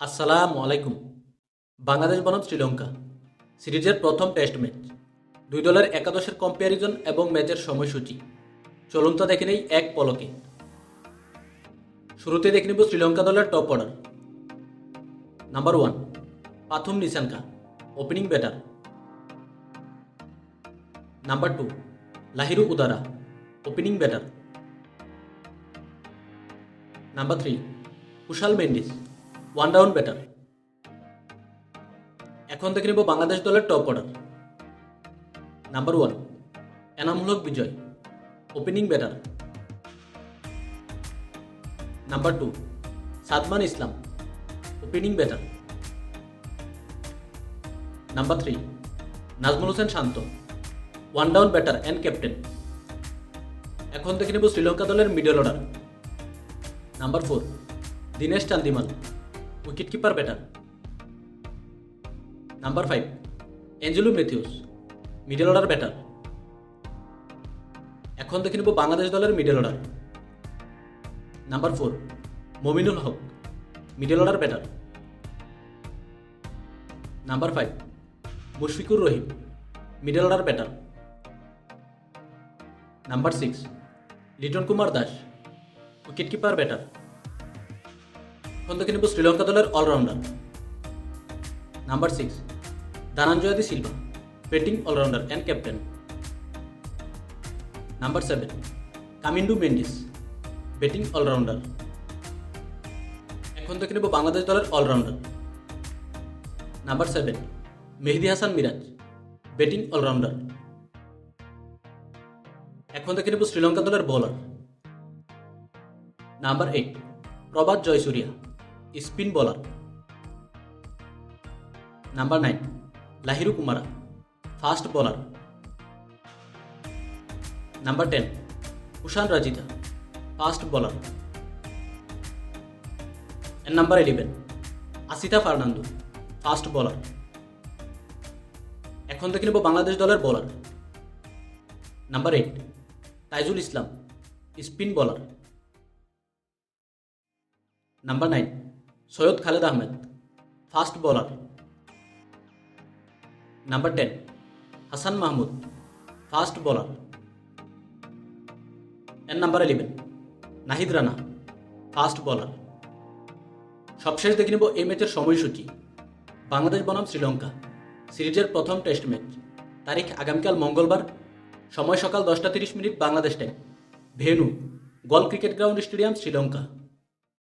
আসসালামু আলাইকুম। বাংলাদেশ বনাম শ্রীলঙ্কা সিরিজের প্রথম টেস্ট ম্যাচ। দুই দলের একাদশের কম্প্যারিজন এবং ম্যাচের সময়সূচি চলুন তা দেখে নেই এক পলকে। শুরুতে দেখে নেব শ্রীলঙ্কা দলের top order. Number 1 Pathum Nissanka, opening batter. Number 2 Lahiru Udara, opening batter. Number 3 Kusal Mendis, one down batter. এখন দেখে নেব বাংলাদেশ দলের top order. Number 1 Enamul Haque Bijoy, opening batter. Number 2 Sadman Islam, opening batter. Number 3 Najmul Hossain Shanto, one down batter and captain. এখন দেখে নেব শ্রীলঙ্কা দলের middle order. Number 4 Dinesh Chandimal, wicket keeper batter. Number 5 Angelo Mathews, middle order batter. এখন দেখে নেব বাংলাদেশ দলের middle order. Number 4 Mominul Haque, middle order batter. Number 5 Mushfiqur Rahim, middle order batter. Number 6 Liton Kumar Das, wicket keeper batter. এখন দেখে নেব শ্রীলঙ্কা দলের allrounder. Number 6 Dhananjaya Silva, batting allrounder and captain. Number 7 Kamindu Mendis, batting allrounder. এখন দেখে নেব বাংলাদেশ দলের allrounder. Number 7 Mehedi Hasan Miraz, batting allrounder. এখন দেখে নেব শ্রীলঙ্কা দলের bowler. Number 8 Prabath Jayasuriya, spin bowler. Number 9 Lahiru Kumara, fast bowler. Number 10 Kasun Rajitha, fast bowler. And number 11 Asitha Fernando, fast bowler. এখন দেখে নেব বাংলাদেশ দলের bowler. Number 8 Taijul Islam, spin bowler. Number 9 Syed Khaled Ahmed, fast bowler. Number 10 Hasan Mahmud, fast bowler. And number 11 Nahid Rana, fast bowler. সবশেষ দেখে নেব এই ম্যাচের সময়সূচি। বাংলাদেশ বনাম শ্রীলঙ্কা সিরিজের প্রথম টেস্ট ম্যাচ, তারিখ আগামীকাল মঙ্গলবার, সময় সকাল 10টা 30 মিনিট বাংলাদেশ টাইম, ভেন্যু গল ক্রিকেট গ্রাউন্ড স্টেডিয়াম, শ্রীলঙ্কা।